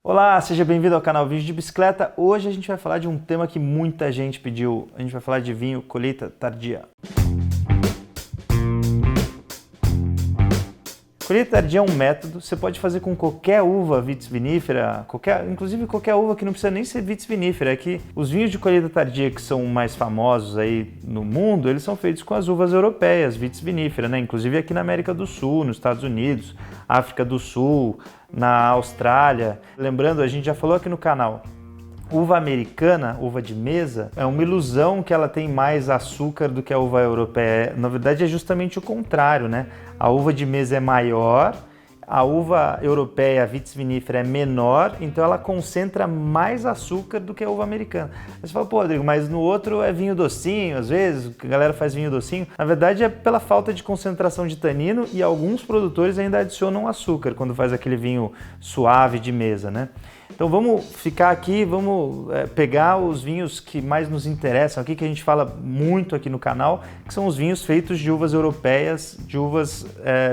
Olá, seja bem-vindo ao canal Vídeo de Bicicleta. Hoje a gente vai falar de um tema que muita gente pediu. A gente vai falar de vinho colheita tardia. Colheita tardia é um método, você pode fazer com qualquer uva vitis vinífera, inclusive qualquer uva que não precisa nem ser vitis vinífera. É que os vinhos de colheita tardia que são mais famosos aí no mundo, eles são feitos com as uvas europeias, vitis vinífera, né? Inclusive aqui na América do Sul, nos Estados Unidos, África do Sul, na Austrália. Lembrando, a gente já falou aqui no canal, uva americana, uva de mesa, é uma ilusão que ela tem mais açúcar do que a uva europeia. Na verdade é justamente o contrário, né? A uva de mesa é maior, a uva europeia, a vitis vinífera, é menor, então ela concentra mais açúcar do que a uva americana. Aí você fala, pô, Rodrigo, mas no outro é vinho docinho, às vezes a galera faz vinho docinho. Na verdade é pela falta de concentração de tanino e alguns produtores ainda adicionam açúcar quando faz aquele vinho suave de mesa, né? Então vamos ficar aqui, vamos pegar os vinhos que mais nos interessam aqui, que a gente fala muito aqui no canal, que são os vinhos feitos de uvas europeias, de uvas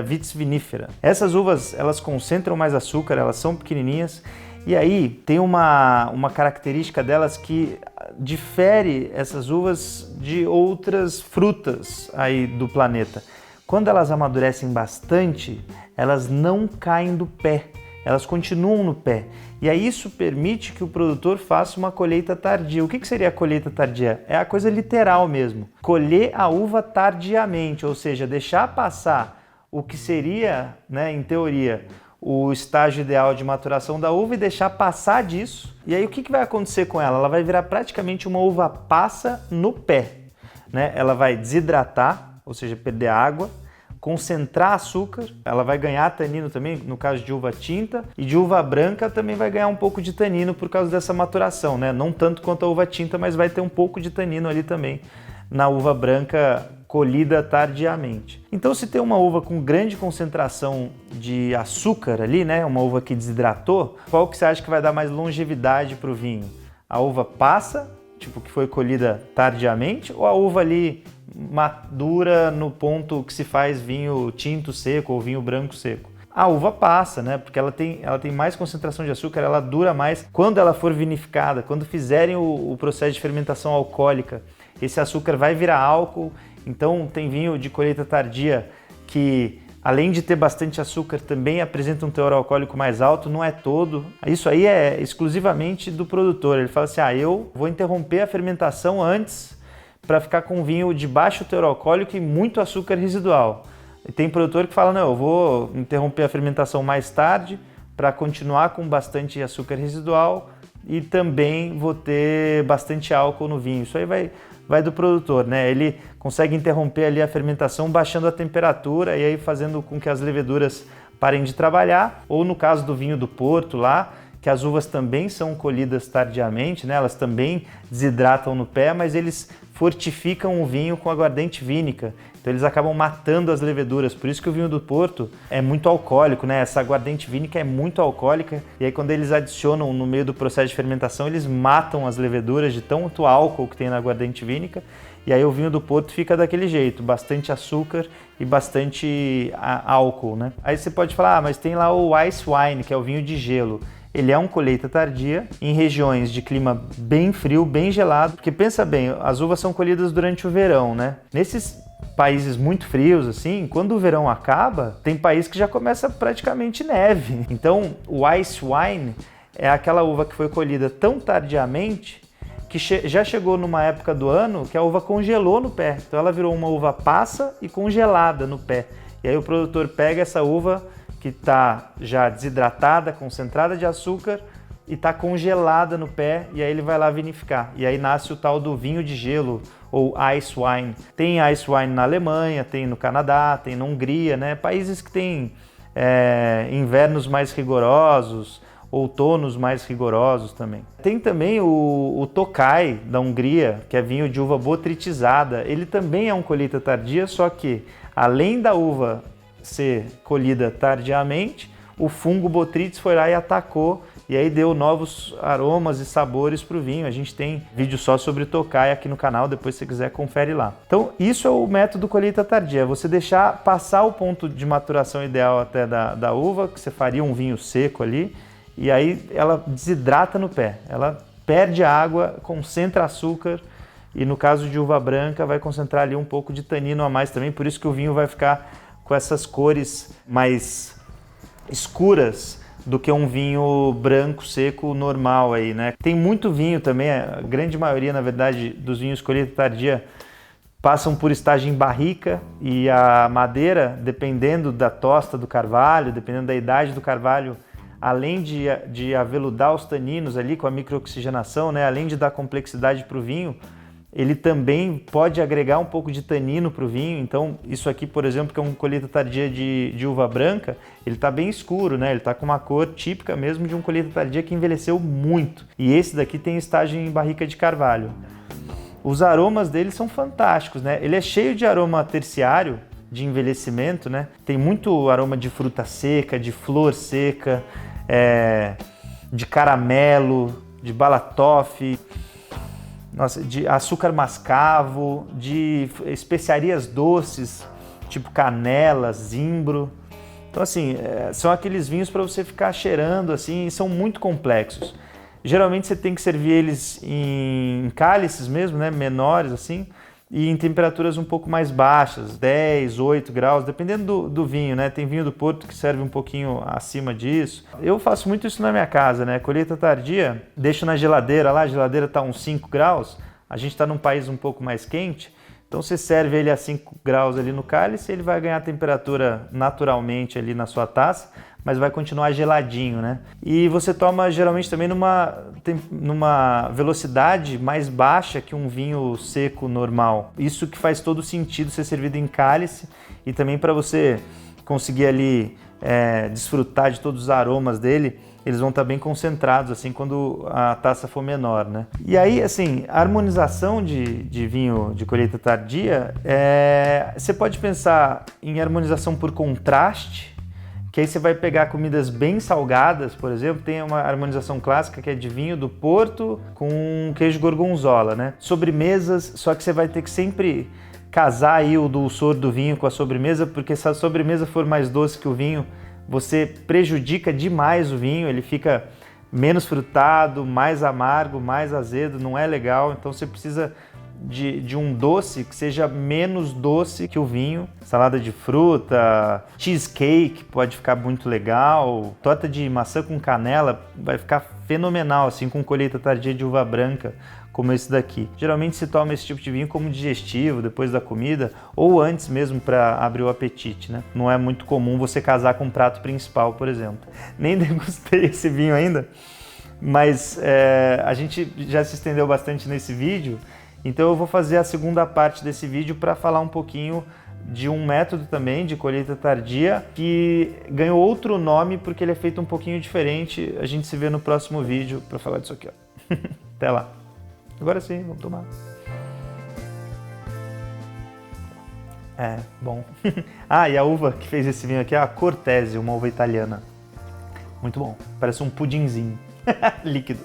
vitis vinífera. Essas uvas, elas concentram mais açúcar, elas são pequenininhas, e aí tem uma característica delas que difere essas uvas de outras frutas aí do planeta. Quando elas amadurecem bastante, elas não caem do pé. Elas continuam no pé. E aí isso permite que o produtor faça uma colheita tardia. O que seria a colheita tardia? É a coisa literal mesmo. Colher a uva tardiamente, ou seja, deixar passar o que seria, né, em teoria, o estágio ideal de maturação da uva e deixar passar disso. E aí o que vai acontecer com ela? Ela vai virar praticamente uma uva passa no pé, né? Ela vai desidratar, ou seja, perder água, concentrar açúcar, ela vai ganhar tanino também, no caso de uva tinta, e de uva branca também vai ganhar um pouco de tanino por causa dessa maturação, né? Não tanto quanto a uva tinta, mas vai ter um pouco de tanino ali também na uva branca colhida tardiamente. Então, se tem uma uva com grande concentração de açúcar ali, né? Uma uva que desidratou, qual que você acha que vai dar mais longevidade para o vinho? A uva passa, tipo que foi colhida tardiamente, ou a uva ali madura no ponto que se faz vinho tinto seco ou vinho branco seco? A uva passa, né? Porque ela tem mais concentração de açúcar, ela dura mais quando ela for vinificada, quando fizerem o processo de fermentação alcoólica. Esse açúcar vai virar álcool, então tem vinho de colheita tardia que, além de ter bastante açúcar, também apresenta um teor alcoólico mais alto, não é todo. Isso aí é exclusivamente do produtor. Ele fala assim, eu vou interromper a fermentação antes para ficar com vinho de baixo teor alcoólico e muito açúcar residual. E tem produtor que fala, não, eu vou interromper a fermentação mais tarde para continuar com bastante açúcar residual e também vou ter bastante álcool no vinho. Isso aí vai do produtor, né? Ele consegue interromper ali a fermentação baixando a temperatura e aí fazendo com que as leveduras parem de trabalhar, ou no caso do vinho do Porto lá, que as uvas também são colhidas tardiamente, né? Elas também desidratam no pé, mas eles fortificam o vinho com aguardente vínica. Então eles acabam matando as leveduras. Por isso que o vinho do Porto é muito alcoólico, né? Essa aguardente vínica é muito alcoólica. E aí quando eles adicionam no meio do processo de fermentação, eles matam as leveduras de tanto álcool que tem na aguardente vínica. E aí o vinho do Porto fica daquele jeito, bastante açúcar e bastante álcool, né? Aí você pode falar, mas tem lá o ice wine, que é o vinho de gelo. Ele é um colheita tardia em regiões de clima bem frio, bem gelado, porque pensa bem, as uvas são colhidas durante o verão, né? Nesses países muito frios, assim, quando o verão acaba, tem país que já começa praticamente neve. Então, o ice wine é aquela uva que foi colhida tão tardiamente que já chegou numa época do ano que a uva congelou no pé. Então ela virou uma uva passa e congelada no pé. E aí o produtor pega essa uva que está já desidratada, concentrada de açúcar e está congelada no pé, e aí ele vai lá vinificar. E aí nasce o tal do vinho de gelo, ou ice wine. Tem ice wine na Alemanha, tem no Canadá, tem na Hungria, né? Países que têm invernos mais rigorosos, outonos mais rigorosos também. Tem também o Tokaj da Hungria, que é vinho de uva botrytizada. Ele também é um colheita tardia, só que além da uva ser colhida tardiamente, o fungo Botrytis foi lá e atacou, e aí deu novos aromas e sabores para o vinho. A gente tem vídeo só sobre Tokaj aqui no canal, depois se você quiser confere lá. Então isso é o método colheita tardia, você deixar passar o ponto de maturação ideal até da uva, que você faria um vinho seco ali, e aí ela desidrata no pé. Ela perde água, concentra açúcar e no caso de uva branca vai concentrar ali um pouco de tanino a mais também, por isso que o vinho vai ficar com essas cores mais escuras do que um vinho branco seco normal aí, né? Tem muito vinho também, a grande maioria, na verdade, dos vinhos colheita tardia passam por estágio em barrica e a madeira, dependendo da tosta do carvalho, dependendo da idade do carvalho, além de aveludar os taninos ali com a microoxigenação, né? Além de dar complexidade para o vinho, ele também pode agregar um pouco de tanino para o vinho. Então, isso aqui, por exemplo, que é um colheita tardia de uva branca, ele está bem escuro, né? Ele está com uma cor típica mesmo de um colheita tardia que envelheceu muito. E esse daqui tem estágio em barrica de carvalho. Os aromas dele são fantásticos, né? Ele é cheio de aroma terciário, de envelhecimento, né? Tem muito aroma de fruta seca, de flor seca, de caramelo, de balatofe, nossa, de açúcar mascavo, de especiarias doces, tipo canela, zimbro. Então, assim, são aqueles vinhos para você ficar cheirando, assim, e são muito complexos. Geralmente você tem que servir eles em cálices mesmo, né, menores, assim, e em temperaturas um pouco mais baixas, 10, 8 graus, dependendo do vinho, né? Tem vinho do Porto que serve um pouquinho acima disso. Eu faço muito isso na minha casa, né? Colheita tardia, deixo na geladeira lá, a geladeira está uns 5 graus, a gente está num país um pouco mais quente, então você serve ele a 5 graus ali no cálice, ele vai ganhar temperatura naturalmente ali na sua taça, mas vai continuar geladinho, né? E você toma geralmente também numa velocidade mais baixa que um vinho seco normal. Isso que faz todo sentido ser servido em cálice e também para você conseguir ali desfrutar de todos os aromas dele, eles vão estar bem concentrados assim quando a taça for menor, né? E aí, assim, a harmonização de vinho de colheita tardia, você pode pensar em harmonização por contraste, que aí você vai pegar comidas bem salgadas, por exemplo, tem uma harmonização clássica que é de vinho do Porto com queijo gorgonzola, né? Sobremesas, só que você vai ter que sempre casar aí o dulçor do vinho com a sobremesa, porque se a sobremesa for mais doce que o vinho, você prejudica demais o vinho, ele fica menos frutado, mais amargo, mais azedo, não é legal, então você precisa de um doce que seja menos doce que o vinho. Salada de fruta, cheesecake pode ficar muito legal, torta de maçã com canela vai ficar fenomenal, assim, com colheita tardia de uva branca, como esse daqui. Geralmente se toma esse tipo de vinho como digestivo, depois da comida, ou antes mesmo para abrir o apetite, né? Não é muito comum você casar com um prato principal, por exemplo. Nem degustei esse vinho ainda, mas a gente já se estendeu bastante nesse vídeo, então eu vou fazer a segunda parte desse vídeo para falar um pouquinho de um método também de colheita tardia que ganhou outro nome porque ele é feito um pouquinho diferente. A gente se vê no próximo vídeo para falar disso aqui, ó. Até lá. Agora sim, vamos tomar. Bom. E a uva que fez esse vinho aqui é a Cortese, uma uva italiana. Muito bom. Parece um pudinzinho líquido.